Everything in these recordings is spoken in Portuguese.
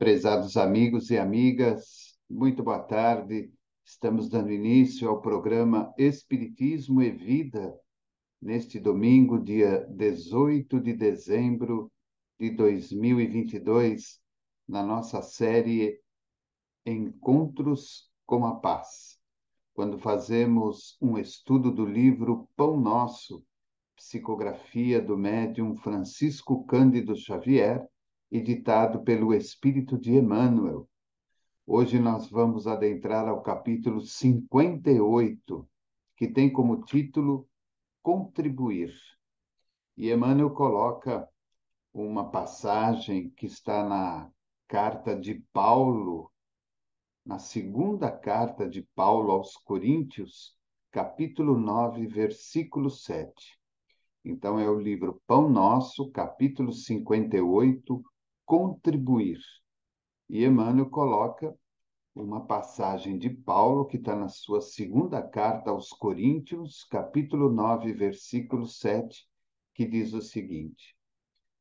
Prezados amigos e amigas, muito boa tarde. Estamos dando início ao programa Espiritismo e Vida, neste domingo, dia 18 de dezembro de 2022, na nossa série Encontros com a Paz, quando fazemos um estudo do livro Pão Nosso, psicografia do médium Francisco Cândido Xavier, editado pelo Espírito de Emmanuel. Hoje nós vamos adentrar ao capítulo 58, que tem como título Contribuir. E Emmanuel coloca uma passagem que está na carta de Paulo, na segunda carta de Paulo aos Coríntios, capítulo 9, versículo 7. Então é o livro Pão Nosso, capítulo 58, Contribuir. E Emmanuel coloca uma passagem de Paulo, que está na sua segunda carta aos Coríntios, capítulo 9, versículo 7, que diz o seguinte: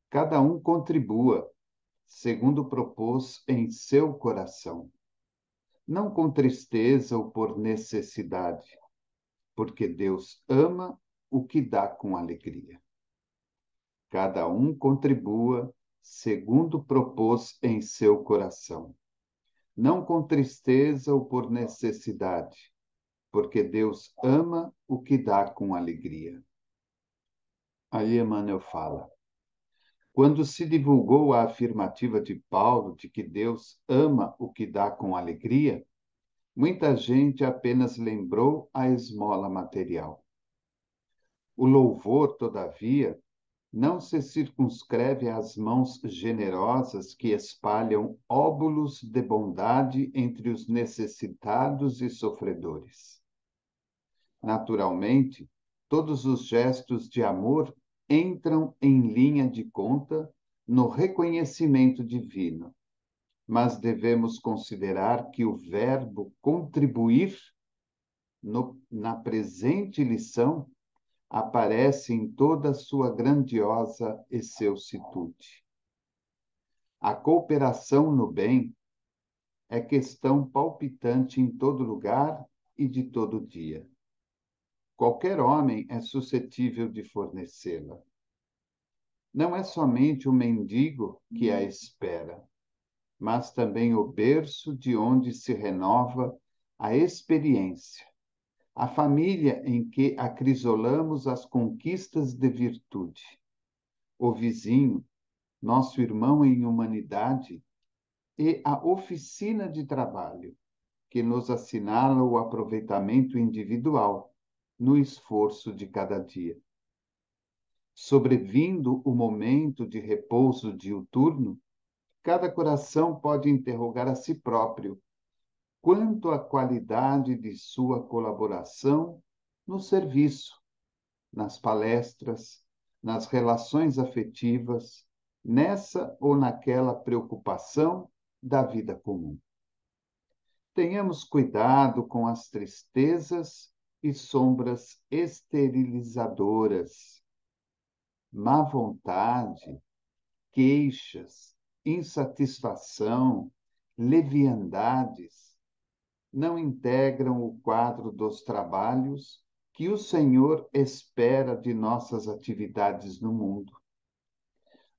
cada um contribua, segundo propôs em seu coração, não com tristeza ou por necessidade, porque Deus ama o que dá com alegria. Cada um contribua, segundo propôs em seu coração, não com tristeza ou por necessidade, porque Deus ama o que dá com alegria. Aí Emmanuel fala: quando se divulgou a afirmativa de Paulo de que Deus ama o que dá com alegria, muita gente apenas lembrou a esmola material. O louvor, todavia, não se circunscreve às mãos generosas que espalham óbulos de bondade entre os necessitados e sofredores. Naturalmente, todos os gestos de amor entram em linha de conta no reconhecimento divino, mas devemos considerar que o verbo contribuir na presente lição aparece em toda a sua grandiosa excelsitude. A cooperação no bem é questão palpitante em todo lugar e de todo dia. Qualquer homem é suscetível de fornecê-la. Não é somente o mendigo que a espera, mas também o berço de onde se renova a experiência, a família em que acrisolamos as conquistas de virtude, o vizinho, nosso irmão em humanidade, e a oficina de trabalho, que nos assinala o aproveitamento individual no esforço de cada dia. Sobrevindo o momento de repouso diuturno, cada coração pode interrogar a si próprio quanto à qualidade de sua colaboração no serviço, nas palestras, nas relações afetivas, nessa ou naquela preocupação da vida comum. Tenhamos cuidado com as tristezas e sombras esterilizadoras, má vontade, queixas, insatisfação, leviandades, não integram o quadro dos trabalhos que o Senhor espera de nossas atividades no mundo.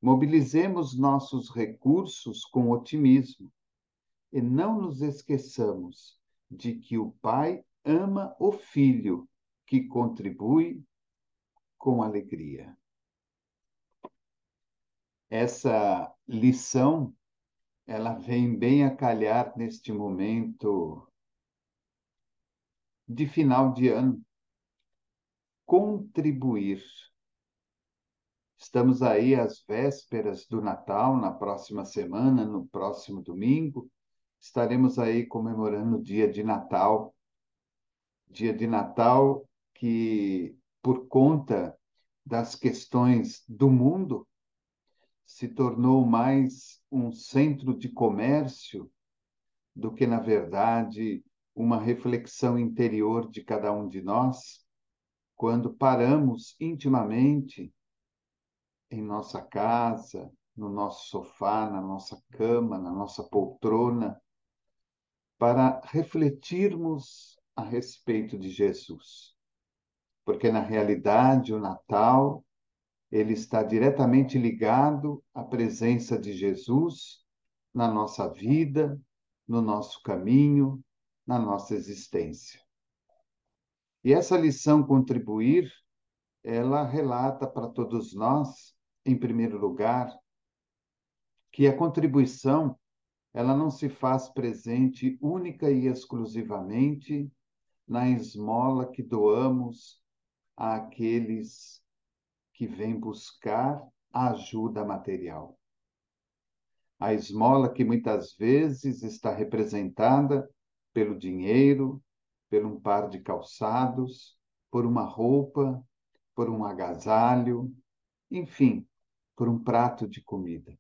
Mobilizemos nossos recursos com otimismo e não nos esqueçamos de que o Pai ama o Filho, que contribui com alegria. Essa lição, ela vem bem a calhar neste momento de final de ano. Contribuir. Estamos aí às vésperas do Natal, na próxima semana, no próximo domingo, estaremos aí comemorando o dia de Natal. Dia de Natal que, por conta das questões do mundo, se tornou mais um centro de comércio do que, na verdade, uma reflexão interior de cada um de nós, quando paramos intimamente em nossa casa, no nosso sofá, na nossa cama, na nossa poltrona, para refletirmos a respeito de Jesus. Porque, na realidade, o Natal, ele está diretamente ligado à presença de Jesus na nossa vida, no nosso caminho, na nossa existência. E essa lição contribuir, ela relata para todos nós, em primeiro lugar, que a contribuição, ela não se faz presente única e exclusivamente na esmola que doamos àqueles que vêm buscar a ajuda material. A esmola que muitas vezes está representada pelo dinheiro, por um par de calçados, por uma roupa, por um agasalho, enfim, por um prato de comida.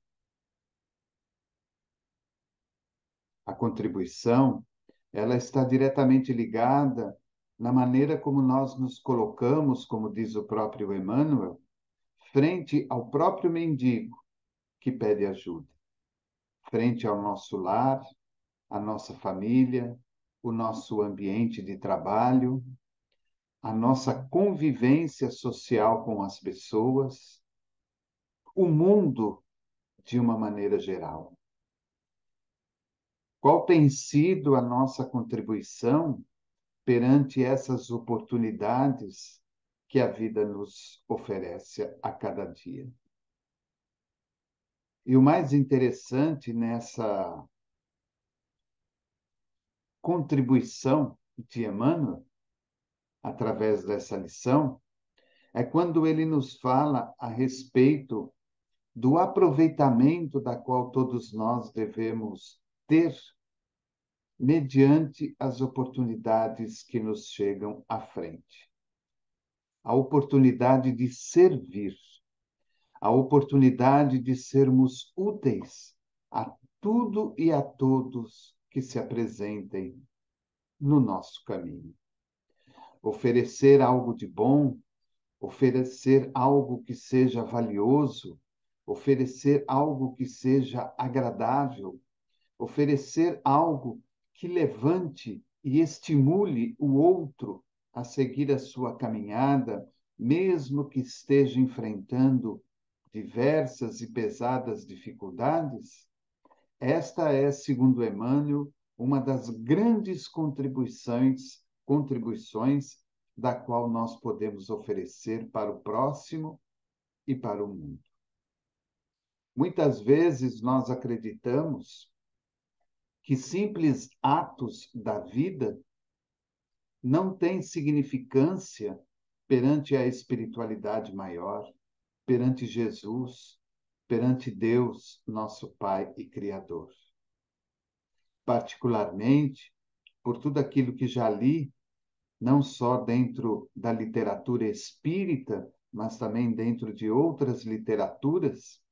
A contribuição, ela está diretamente ligada na maneira como nós nos colocamos, como diz o próprio Emmanuel, frente ao próprio mendigo que pede ajuda, frente ao nosso lar, a nossa família, o nosso ambiente de trabalho, a nossa convivência social com as pessoas, o mundo de uma maneira geral. Qual tem sido a nossa contribuição perante essas oportunidades que a vida nos oferece a cada dia? E o mais interessante nessa contribuição de Emmanuel, através dessa lição, é quando ele nos fala a respeito do aproveitamento da qual todos nós devemos ter mediante as oportunidades que nos chegam à frente. A oportunidade de servir, a oportunidade de sermos úteis a tudo e a todos que se apresentem no nosso caminho. Oferecer algo de bom, oferecer algo que seja valioso, oferecer algo que seja agradável, oferecer algo que levante e estimule o outro a seguir a sua caminhada, mesmo que esteja enfrentando diversas e pesadas dificuldades, esta é, segundo Emmanuel, uma das grandes contribuições da qual nós podemos oferecer para o próximo e para o mundo. Muitas vezes nós acreditamos que simples atos da vida não têm significância perante a espiritualidade maior, perante Jesus, perante Deus, nosso Pai e Criador. Particularmente, por tudo aquilo que já li, não só dentro da literatura espírita, mas também dentro de outras literaturas,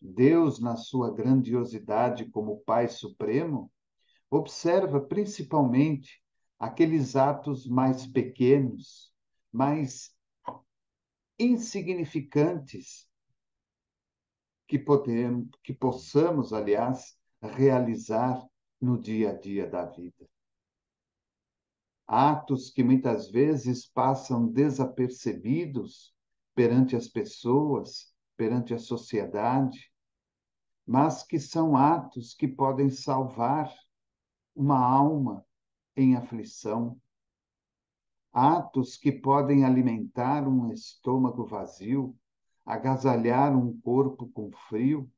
Deus, na sua grandiosidade como Pai Supremo, observa principalmente aqueles atos mais pequenos, mais insignificantes que possamos, aliás, realizar no dia a dia da vida. Atos que muitas vezes passam desapercebidos perante as pessoas, perante a sociedade, mas que são atos que podem salvar uma alma em aflição, atos que podem alimentar um estômago vazio, agasalhar um corpo com frio,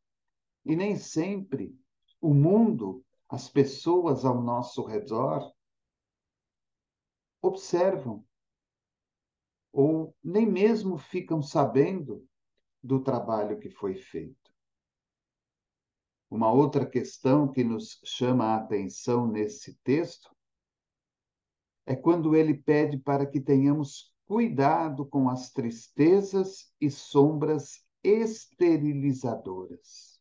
e nem sempre o mundo, as pessoas ao nosso redor, observam ou nem mesmo ficam sabendo do trabalho que foi feito. Uma outra questão que nos chama a atenção nesse texto é quando ele pede para que tenhamos cuidado com as tristezas e sombras esterilizadoras.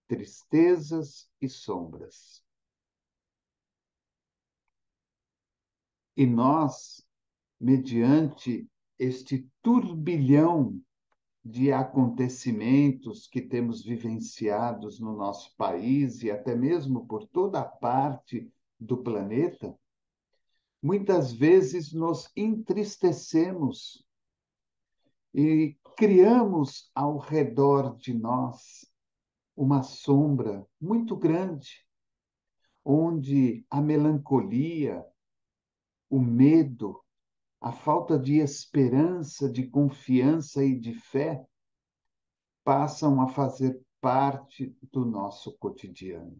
Tristezas e sombras. E nós, mediante este turbilhão de acontecimentos que temos vivenciados no nosso país e até mesmo por toda a parte do planeta, muitas vezes nos entristecemos e criamos ao redor de nós uma sombra muito grande, onde a melancolia, o medo, a falta de esperança, de confiança e de fé passam a fazer parte do nosso cotidiano.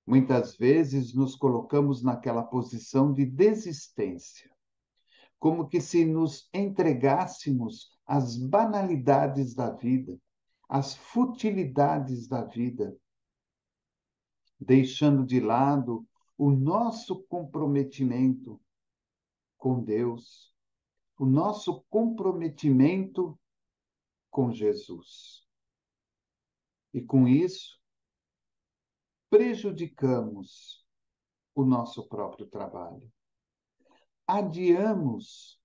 Muitas vezes nos colocamos naquela posição de desistência, como que se nos entregássemos às banalidades da vida, às futilidades da vida, deixando de lado o nosso comprometimento com Deus, o nosso comprometimento com Jesus. E com isso, prejudicamos o nosso próprio trabalho. Adiamos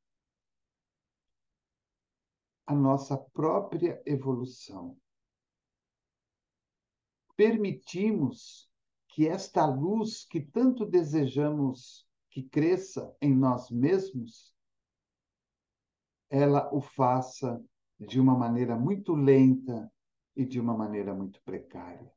a nossa própria evolução. Permitimos que esta luz que tanto desejamos que cresça em nós mesmos, ela o faça de uma maneira muito lenta e de uma maneira muito precária.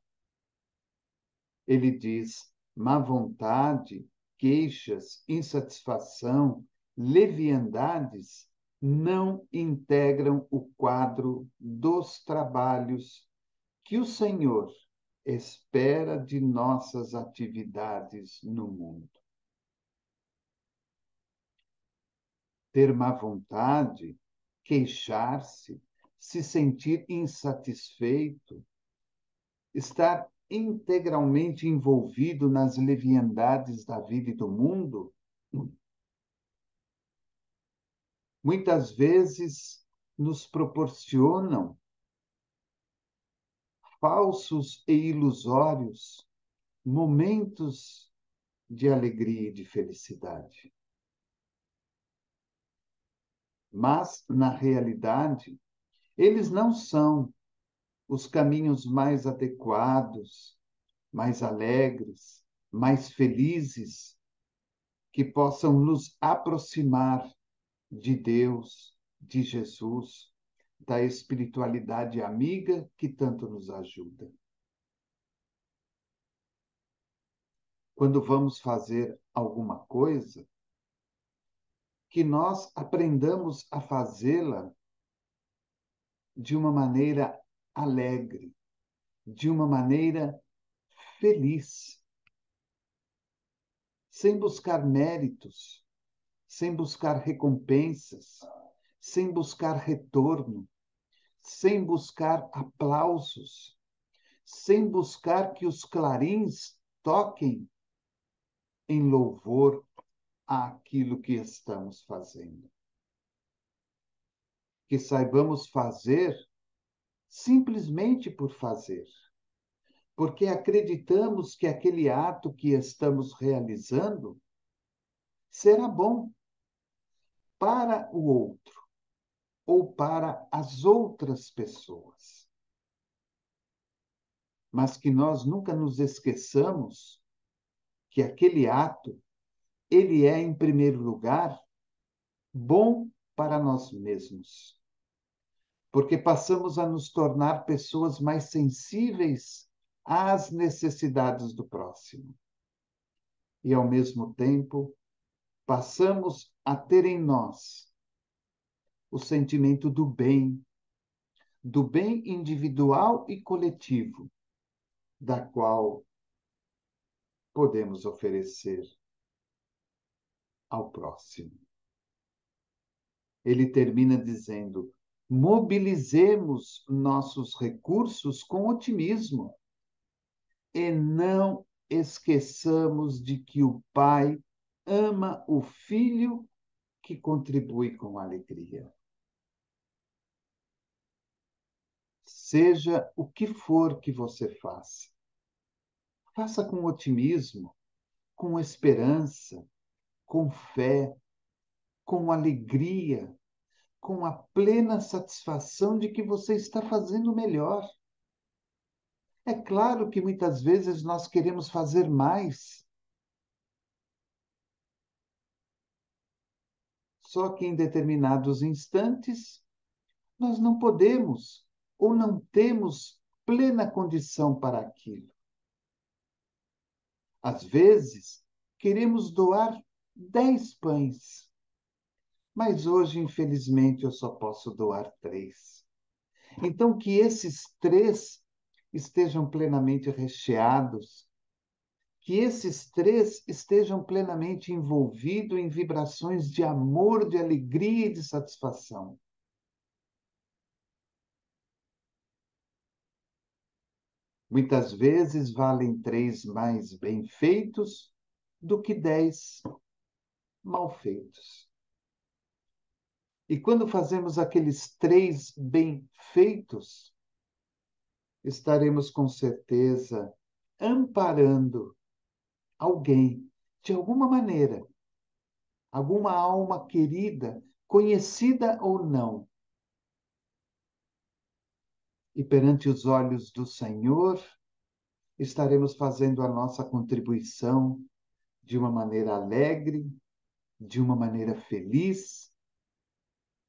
Ele diz: má vontade, queixas, insatisfação, leviandades não integram o quadro dos trabalhos que o Senhor espera de nossas atividades no mundo. Ter má vontade, queixar-se, se sentir insatisfeito, estar integralmente envolvido nas leviandades da vida e do mundo, muitas vezes nos proporcionam falsos e ilusórios momentos de alegria e de felicidade. Mas, na realidade, eles não são os caminhos mais adequados, mais alegres, mais felizes, que possam nos aproximar de Deus, de Jesus, da espiritualidade amiga que tanto nos ajuda. Quando vamos fazer alguma coisa, que nós aprendamos a fazê-la de uma maneira alegre, de uma maneira feliz, sem buscar méritos, sem buscar recompensas, sem buscar retorno, sem buscar aplausos, sem buscar que os clarins toquem em louvor àquilo que estamos fazendo. Que saibamos fazer simplesmente por fazer, porque acreditamos que aquele ato que estamos realizando será bom para o outro ou para as outras pessoas. Mas que nós nunca nos esqueçamos que aquele ato, ele é, em primeiro lugar, bom para nós mesmos, porque passamos a nos tornar pessoas mais sensíveis às necessidades do próximo. E, ao mesmo tempo, passamos a ter em nós o sentimento do bem individual e coletivo, da qual podemos oferecer ao próximo. Ele termina dizendo: mobilizemos nossos recursos com otimismo e não esqueçamos de que o Pai ama o Filho que contribui com alegria. Seja o que for que você faça, faça com otimismo, com esperança, com fé, com alegria, com a plena satisfação de que você está fazendo o melhor. É claro que muitas vezes nós queremos fazer mais, só que em determinados instantes nós não podemos ou não temos plena condição para aquilo. Às vezes, queremos doar 10 pães, mas hoje, infelizmente, eu só posso doar 3. Então, que esses 3 estejam plenamente recheados, que esses 3 estejam plenamente envolvidos em vibrações de amor, de alegria e de satisfação. Muitas vezes valem 3 mais bem feitos do que 10 mal feitos. E quando fazemos aqueles 3 bem feitos, estaremos com certeza amparando alguém, de alguma maneira, alguma alma querida, conhecida ou não. E perante os olhos do Senhor, estaremos fazendo a nossa contribuição de uma maneira alegre, de uma maneira feliz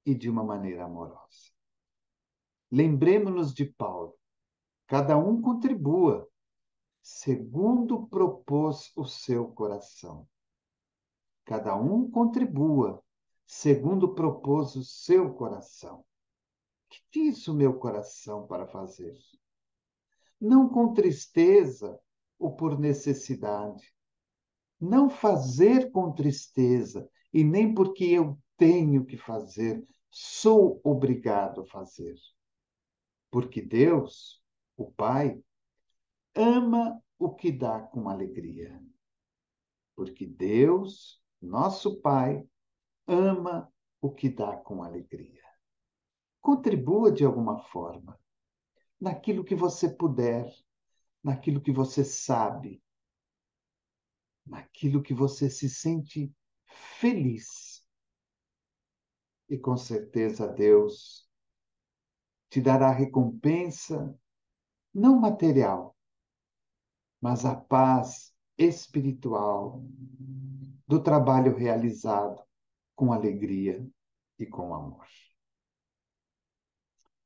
e de uma maneira amorosa. Lembremos-nos de Paulo. Cada um contribua, segundo propôs o seu coração. Cada um contribua, segundo propôs o seu coração. Que diz o meu coração para fazer? Não com tristeza ou por necessidade. Não fazer com tristeza e nem porque eu tenho que fazer, sou obrigado a fazer. Porque Deus, o Pai, ama o que dá com alegria. Porque Deus, nosso Pai, ama o que dá com alegria. Contribua de alguma forma, naquilo que você puder, naquilo que você sabe, naquilo que você se sente feliz. E com certeza Deus te dará recompensa, não material, mas a paz espiritual do trabalho realizado com alegria e com amor.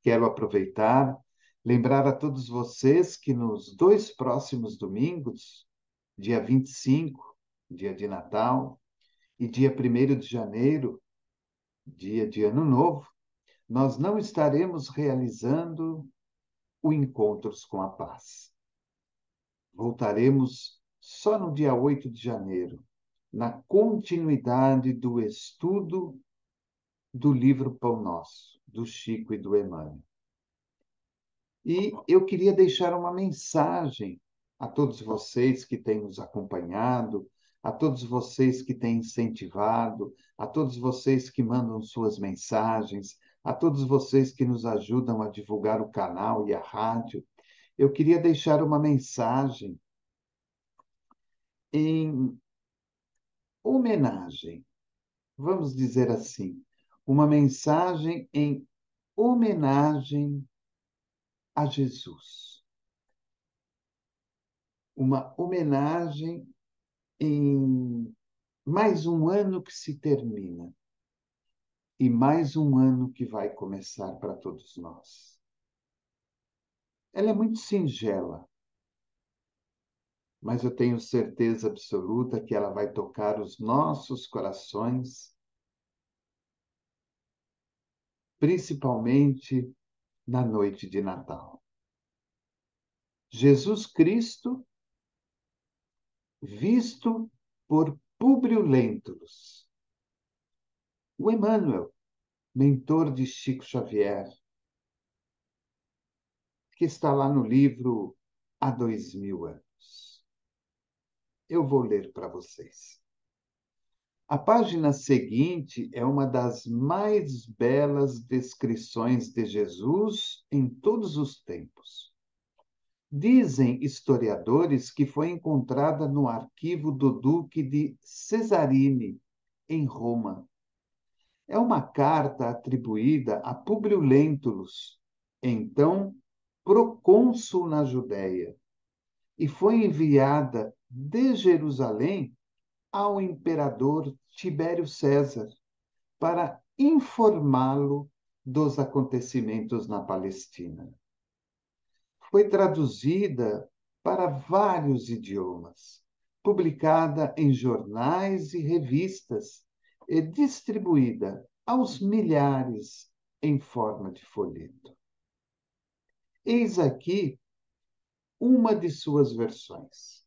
Quero aproveitar, lembrar a todos vocês que nos 2 próximos domingos, dia 25, dia de Natal, e dia 1º de janeiro, dia de Ano Novo, nós não estaremos realizando o Encontros com a Paz. Voltaremos só no dia 8 de janeiro, na continuidade do estudo do livro Pão Nosso, do Chico e do Emmanuel. E eu queria deixar uma mensagem a todos vocês que têm nos acompanhado, a todos vocês que têm incentivado, a todos vocês que mandam suas mensagens, a todos vocês que nos ajudam a divulgar o canal e a rádio. Eu queria deixar uma mensagem em homenagem, vamos dizer assim, uma mensagem em homenagem a Jesus. Uma homenagem em mais um ano que se termina e mais um ano que vai começar para todos nós. Ela é muito singela, mas eu tenho certeza absoluta que ela vai tocar os nossos corações, principalmente na noite de Natal. Jesus Cristo, visto por Públio Lentulus, o Emmanuel, mentor de Chico Xavier, que está lá no livro Há 2000 anos. Eu vou ler para vocês. A página seguinte é uma das mais belas descrições de Jesus em todos os tempos. Dizem historiadores que foi encontrada no arquivo do Duque de Cesarini, em Roma. É uma carta atribuída a Públio Lentulus, então procônsul na Judéia, e foi enviada de Jerusalém ao imperador Tibério César para informá-lo dos acontecimentos na Palestina. Foi traduzida para vários idiomas, publicada em jornais e revistas e distribuída aos milhares em forma de folheto. Eis aqui uma de suas versões.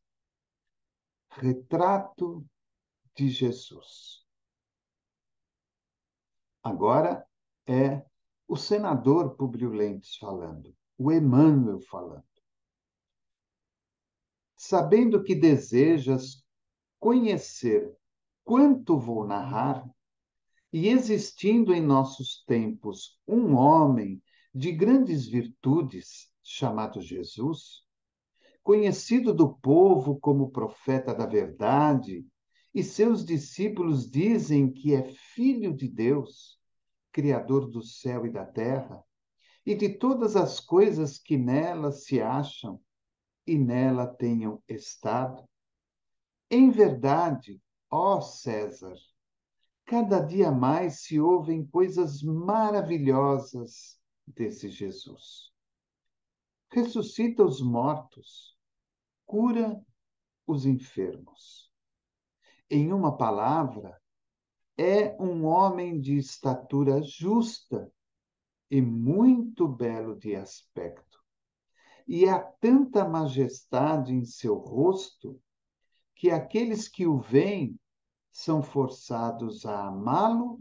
Retrato de Jesus. Agora é o senador Publio Lentulus falando, o Emmanuel falando. Sabendo que desejas conhecer quanto vou narrar, e existindo em nossos tempos um homem de grandes virtudes, chamado Jesus, conhecido do povo como profeta da verdade, e seus discípulos dizem que é filho de Deus, criador do céu e da terra, e de todas as coisas que nela se acham e nela tenham estado. Em verdade, ó César, cada dia mais se ouvem coisas maravilhosas desse Jesus. Ressuscita os mortos, cura os enfermos. Em uma palavra, é um homem de estatura justa e muito belo de aspecto. E há tanta majestade em seu rosto que aqueles que o veem são forçados a amá-lo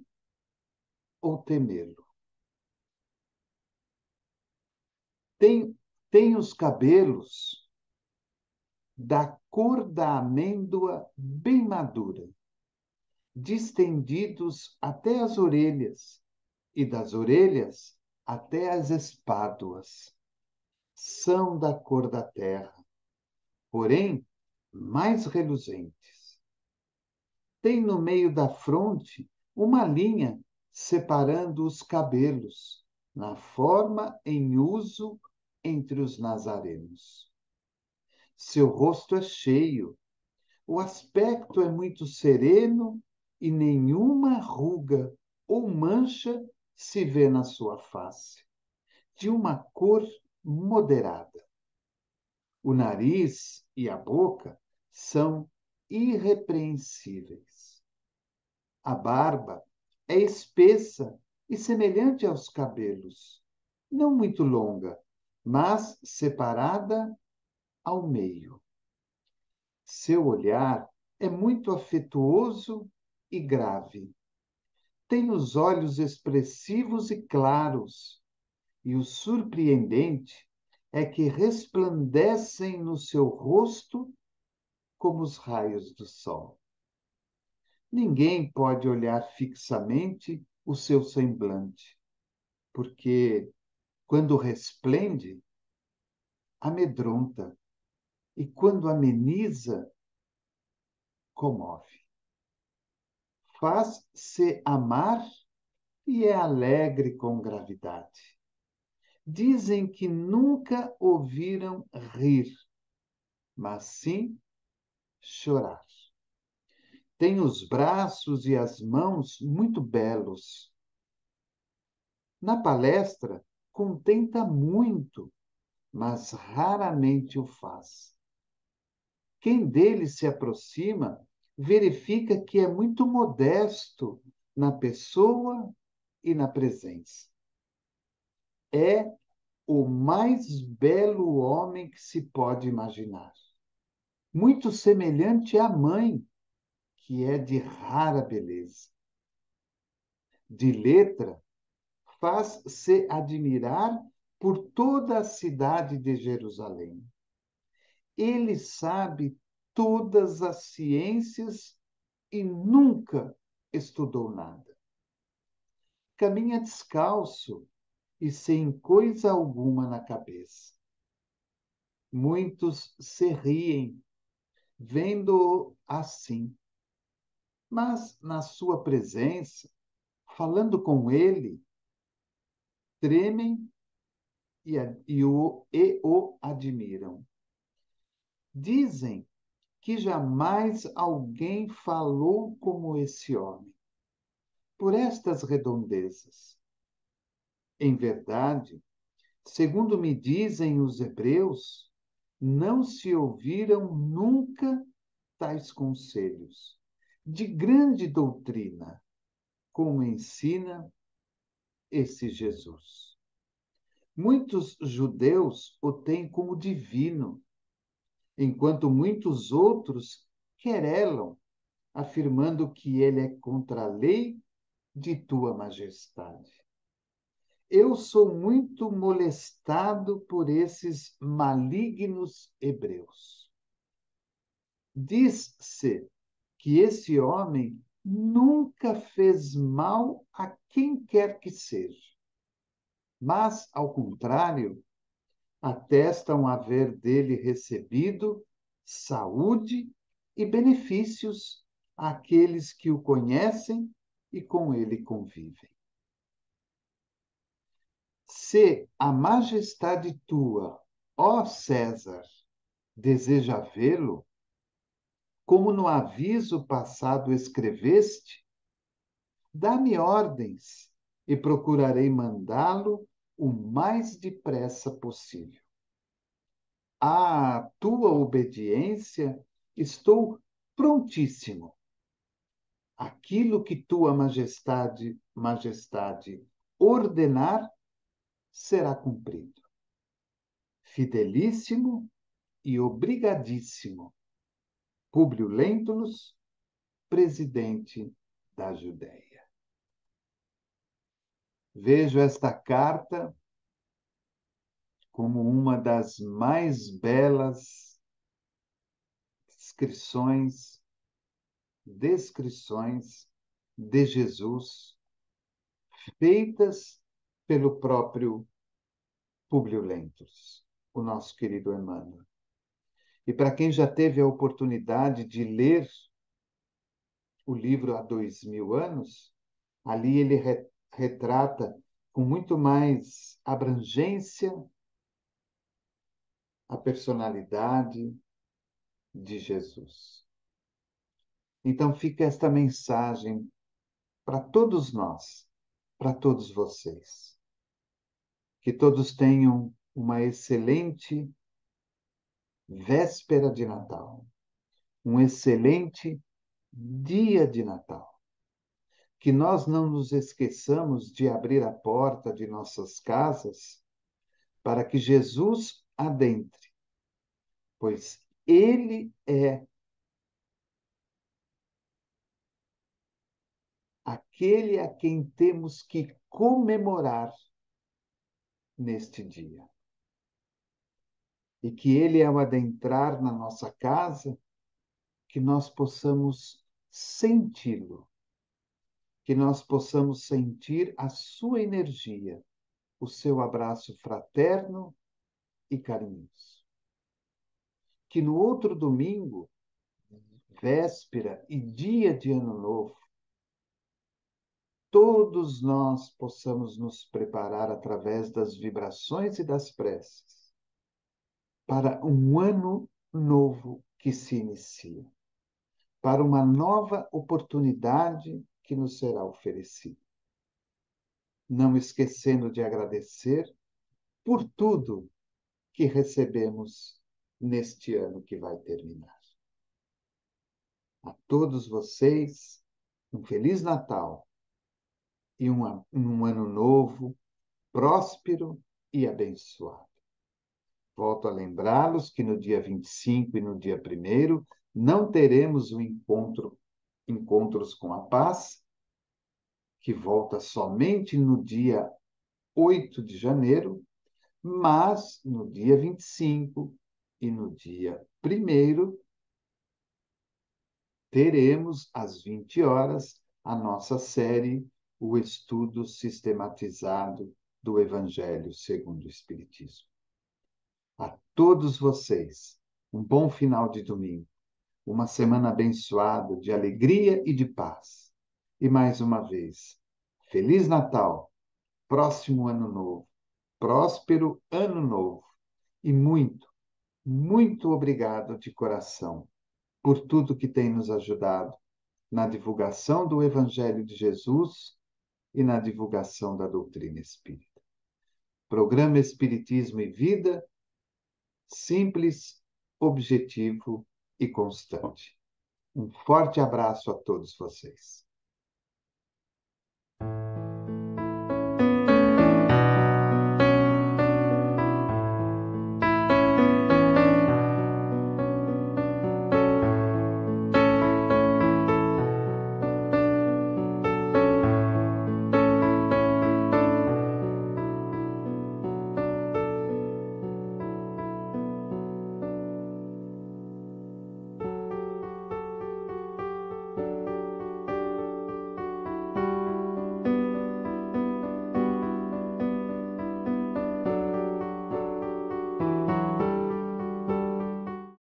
ou temê-lo. Tem os cabelos da cor da amêndoa bem madura, distendidos até as orelhas, e das orelhas até as espáduas. São da cor da terra, porém mais reluzentes. Tem no meio da fronte uma linha separando os cabelos, na forma em uso entre os nazarenos. Seu rosto é cheio, o aspecto é muito sereno e nenhuma ruga ou mancha se vê na sua face, de uma cor moderada. O nariz e a boca são irrepreensíveis. A barba é espessa e semelhante aos cabelos, não muito longa, mas separada ao meio. Seu olhar é muito afetuoso e grave. Tem os olhos expressivos e claros, e o surpreendente é que resplandecem no seu rosto como os raios do sol. Ninguém pode olhar fixamente o seu semblante, porque, quando resplende, amedronta, e quando ameniza, comove. Faz-se amar e é alegre com gravidade. Dizem que nunca ouviram rir, mas sim chorar. Tem os braços e as mãos muito belos. Na palestra, contenta muito, mas raramente o faz. Quem dele se aproxima verifica que é muito modesto na pessoa e na presença. É o mais belo homem que se pode imaginar. Muito semelhante à mãe, que é de rara beleza. De letra, faz-se admirar por toda a cidade de Jerusalém. Ele sabe todas as ciências e nunca estudou nada. Caminha descalço e sem coisa alguma na cabeça. Muitos se riem, vendo-o assim, mas na sua presença falando com ele, tremem e o admiram. Dizem que jamais alguém falou como esse homem, por estas redondezas. Em verdade, segundo me dizem os hebreus, não se ouviram nunca tais conselhos, de grande doutrina, como ensina esse Jesus. Muitos judeus o têm como divino, enquanto muitos outros querelam, afirmando que ele é contra a lei de tua majestade. Eu sou muito molestado por esses malignos hebreus. Diz-se que esse homem nunca fez mal a quem quer que seja, mas, ao contrário, atestam haver dele recebido saúde e benefícios àqueles que o conhecem e com ele convivem. Se a majestade tua, ó César, deseja vê-lo, como no aviso passado escreveste, dá-me ordens e procurarei mandá-lo o mais depressa possível. À tua obediência estou prontíssimo. Aquilo que tua majestade ordenar será cumprido. Fidelíssimo e obrigadíssimo, Públio Lentulus, presidente da Judéia. Vejo esta carta como uma das mais belas descrições de Jesus feitas pelo próprio Públio Lentulus, o nosso querido Emmanuel. E para quem já teve a oportunidade de ler o livro há 2000 anos, ali ele retrata com muito mais abrangência a personalidade de Jesus. Então fica esta mensagem para todos nós, para todos vocês. Que todos tenham uma excelente véspera de Natal, um excelente dia de Natal. Que nós não nos esqueçamos de abrir a porta de nossas casas para que Jesus adentre, pois ele é aquele a quem temos que comemorar neste dia. E que ele, ao adentrar na nossa casa, que nós possamos senti-lo, que nós possamos sentir a sua energia, o seu abraço fraterno e carinhoso. Que no outro domingo, véspera e dia de Ano Novo, todos nós possamos nos preparar através das vibrações e das preces para um ano novo que se inicia, para uma nova oportunidade que nos será oferecida. Não esquecendo de agradecer por tudo que recebemos neste ano que vai terminar. A todos vocês, um Feliz Natal e um ano novo, próspero e abençoado. Volto a lembrá-los que no dia 25 e no dia 1º não teremos encontros com a paz, que volta somente no dia 8 de janeiro, mas no dia 25 e no dia 1º teremos às 20 horas a nossa série O Estudo Sistematizado do Evangelho segundo o Espiritismo. A todos vocês, um bom final de domingo, uma semana abençoada de alegria e de paz. E mais uma vez, Feliz Natal, próximo Ano Novo, próspero Ano Novo e muito, muito obrigado de coração por tudo que tem nos ajudado na divulgação do Evangelho de Jesus e na divulgação da doutrina espírita. Programa Espiritismo e Vida, simples, objetivo e constante. Um forte abraço a todos vocês.